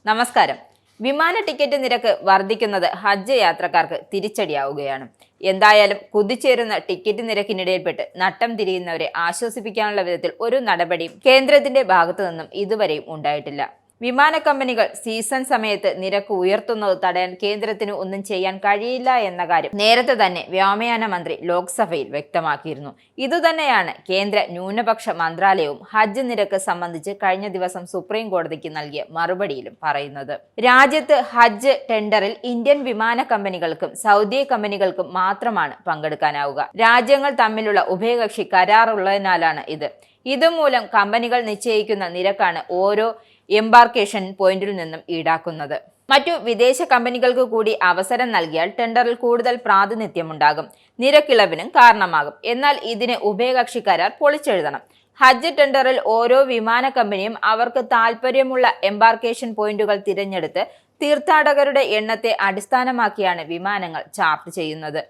നമസ്കാരം. വിമാന ടിക്കറ്റ് നിരക്ക് വർദ്ധിക്കുന്നത് ഹജ്ജ് യാത്രക്കാർക്ക് തിരിച്ചടിയാവുകയാണ്. എന്തായാലും കുതിച്ചേരുന്ന ടിക്കറ്റ് നിരക്കിനിടയിൽപ്പെട്ട് നട്ടം തിരിയുന്നവരെ ആശ്വസിപ്പിക്കാനുള്ള വിധത്തിൽ ഒരു നടപടിയും കേന്ദ്രത്തിന്റെ ഭാഗത്തു നിന്നും ഇതുവരെയും ഉണ്ടായിട്ടില്ല. വിമാന കമ്പനികൾ സീസൺ സമയത്ത് നിരക്ക് ഉയർത്തുന്നത് തടയാൻ കേന്ദ്രത്തിന് ഒന്നും ചെയ്യാൻ കഴിയില്ല എന്ന കാര്യം നേരത്തെ തന്നെ വ്യോമയാന മന്ത്രി ലോക്സഭയിൽ വ്യക്തമാക്കിയിരുന്നു. ഇതുതന്നെയാണ് കേന്ദ്ര ന്യൂനപക്ഷ മന്ത്രാലയവും ഹജ്ജ് നിരക്ക് സംബന്ധിച്ച് കഴിഞ്ഞ ദിവസം സുപ്രീം കോടതിക്ക് നൽകിയ മറുപടിയിലും പറയുന്നത്. രാജ്യത്ത് ഹജ്ജ് ടെൻഡറിൽ ഇന്ത്യൻ വിമാന കമ്പനികൾക്കും സൗദി കമ്പനികൾക്കും മാത്രമാണ് പങ്കെടുക്കാനാവുക. രാജ്യങ്ങൾ തമ്മിലുള്ള ഉഭയകക്ഷി കരാറുള്ളതിനാലാണ് ഇത്. ഇതുമൂലം കമ്പനികൾ നിശ്ചയിക്കുന്ന നിരക്കാണ് ഓരോ എംബാർക്കേഷൻ പോയിന്റിൽ നിന്നും ഈടാക്കുന്നത്. മറ്റു വിദേശ കമ്പനികൾക്ക് കൂടി അവസരം നൽകിയാൽ ടെൻഡറിൽ കൂടുതൽ പ്രാതിനിധ്യമുണ്ടാകും, നിരക്കിളവിനും കാരണമാകും. എന്നാൽ ഇതിന് ഉഭയകക്ഷി കരാർ പൊളിച്ചെഴുതണം. ഹജ്ജ് ടെൻഡറിൽ ഓരോ വിമാന കമ്പനിയും അവർക്ക് താൽപ്പര്യമുള്ള എംബാർക്കേഷൻ പോയിന്റുകൾ തിരഞ്ഞെടുത്ത് തീർത്ഥാടകരുടെ എണ്ണത്തെ അടിസ്ഥാനമാക്കിയാണ് വിമാനങ്ങൾ ചാർട്ട് ചെയ്യുന്നത്.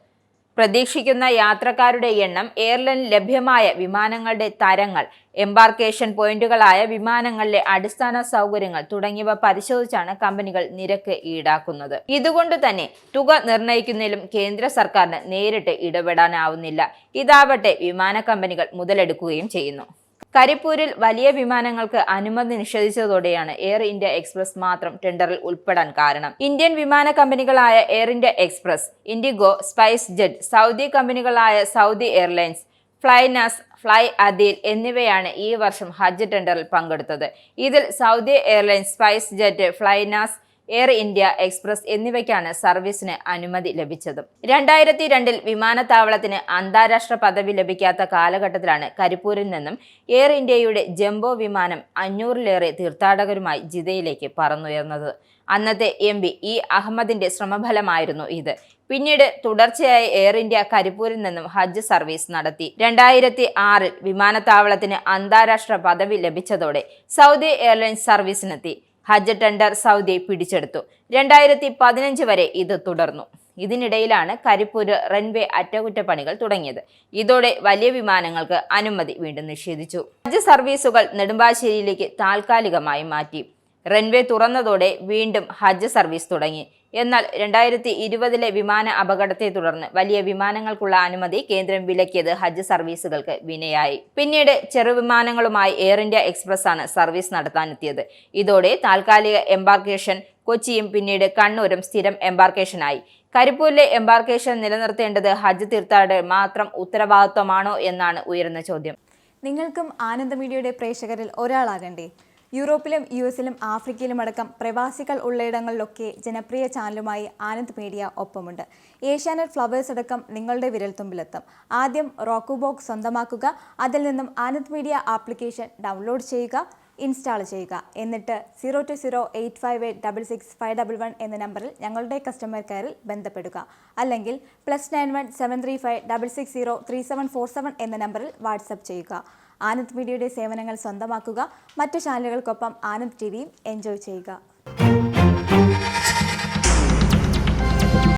പ്രതീക്ഷിക്കുന്ന യാത്രക്കാരുടെ എണ്ണം, എയർലൈൻ ലഭ്യമായ വിമാനങ്ങളുടെ തരങ്ങൾ, എംബാർക്കേഷൻ പോയിന്റുകളായ വിമാനങ്ങളിലെ അടിസ്ഥാന സൗകര്യങ്ങൾ തുടങ്ങിയവ പരിശോധിച്ചാണ് കമ്പനികൾ നിരക്ക് ഈടാക്കുന്നത്. ഇതുകൊണ്ട് തന്നെ തുക നിർണ്ണയിക്കുന്നതിലും കേന്ദ്ര സർക്കാരിന് നേരിട്ട് ഇടപെടാനാവുന്നില്ല. ഇതാവട്ടെ വിമാന കമ്പനികൾ മുതലെടുക്കുകയും ചെയ്യുന്നു. കരിപ്പൂരിൽ വലിയ വിമാനങ്ങൾക്ക് അനുമതി നിഷേധിച്ചതോടെയാണ് എയർ ഇന്ത്യ എക്സ്പ്രസ് മാത്രം ടെൻഡറിൽ ഉൾപ്പെടാൻ കാരണം. ഇന്ത്യൻ വിമാന കമ്പനികളായ Air India Express, IndiGo, SpiceJet, Saudi കമ്പനികളായ Saudi Airlines, flynas, flyadeal എന്നിവയാണ് ഈ വർഷം ഹജ്ജ് ടെൻഡറിൽ പങ്കെടുത്തത്. ഇതിൽ Saudi Airlines, SpiceJet, flynas, Air India Express എന്നിവയ്ക്കാണ് സർവീസിന് അനുമതി ലഭിച്ചത്. 2002 വിമാനത്താവളത്തിന് അന്താരാഷ്ട്ര പദവി ലഭിക്കാത്ത കാലഘട്ടത്തിലാണ് കരിപ്പൂരിൽ നിന്നും എയർ ഇന്ത്യയുടെ ജംബോ വിമാനം 500-ലേറെ തീർത്ഥാടകരുമായി ജിദ്ദയിലേക്ക് പറന്നുയർന്നത്. അന്നത്തെ MP ഇ അഹമ്മദിന്റെ ശ്രമഫലമായിരുന്നു ഇത്. പിന്നീട് തുടർച്ചയായി എയർ ഇന്ത്യ കരിപ്പൂരിൽ നിന്നും ഹജ്ജ് സർവീസ് നടത്തി. 2006 വിമാനത്താവളത്തിന് അന്താരാഷ്ട്ര പദവി ലഭിച്ചതോടെ സൗദി എയർലൈൻസ് സർവീസിനെത്തി. ഹജ്ജ് ടെൻഡർ സൗദി പിടിച്ചെടുത്തു. 2015 വരെ ഇത് തുടർന്നു. ഇതിനിടയിലാണ് കരിപ്പൂര് റൺവേ അറ്റകുറ്റപ്പണികൾ തുടങ്ങിയത്. ഇതോടെ വലിയ വിമാനങ്ങൾക്ക് അനുമതി വീണ്ടും നിഷേധിച്ചു. ഹജ്ജ് സർവീസുകൾ നെടുമ്പാശ്ശേരിയിലേക്ക് താൽക്കാലികമായി മാറ്റി. റൺവേ തുറന്നതോടെ വീണ്ടും ഹജ്ജ് സർവീസ് തുടങ്ങി. എന്നാൽ 2020 വിമാന അപകടത്തെ തുടർന്ന് വലിയ വിമാനങ്ങൾക്കുള്ള അനുമതി കേന്ദ്രം വിലക്കിയത് ഹജ്ജ് സർവീസുകൾക്ക് വിനയായി. പിന്നീട് ചെറുവിമാനങ്ങളുമായി എയർ ഇന്ത്യ എക്സ്പ്രസ് ആണ് സർവീസ് നടത്താനെത്തിയത്. ഇതോടെ താൽക്കാലിക എംബാർക്കേഷൻ കൊച്ചിയും പിന്നീട് കണ്ണൂരും സ്ഥിരം എംബാർക്കേഷനായി. കരിപ്പൂരിലെ എംബാർക്കേഷൻ നിലനിർത്തേണ്ടത് ഹജ്ജ് തീർത്ഥാടകർ മാത്രം ഉത്തരവാദിത്വമാണോ എന്നാണ് ഉയരുന്ന ചോദ്യം. നിങ്ങൾക്കും ആനന്ദ മീഡിയയുടെ പ്രേക്ഷകരിൽ ഒരാളാകണ്ടേ? യൂറോപ്പിലും US-ലും ആഫ്രിക്കയിലും അടക്കം പ്രവാസികൾ ഉള്ളയിടങ്ങളിലൊക്കെ ജനപ്രിയ ചാനലുമായി ആനന്ദ് മീഡിയ ഒപ്പമുണ്ട്. ഏഷ്യാനെറ്റ് ഫ്ലവേഴ്സ് അടക്കം നിങ്ങളുടെ വിരൽത്തുമ്പിലെത്തും. ആദ്യം റോക്കു ബോക്സ് സ്വന്തമാക്കുക. അതിൽ നിന്നും ആനന്ദ് മീഡിയ ആപ്ലിക്കേഷൻ ഡൗൺലോഡ് ചെയ്യുക, ഇൻസ്റ്റാൾ ചെയ്യുക. എന്നിട്ട് 02085866511 എന്ന നമ്പറിൽ ഞങ്ങളുടെ കസ്റ്റമർ കെയറിൽ ബന്ധപ്പെടുക. അല്ലെങ്കിൽ +91 735 660 3747 എന്ന നമ്പറിൽ വാട്സപ്പ് ചെയ്യുക. ആനന്ദ് മീഡിയയുടെ സേവനങ്ങൾ സ്വന്തമാക്കുക. മറ്റു ചാനലുകൾക്കൊപ്പം ആനന്ദ് TVയും എൻജോയ് ചെയ്യുക.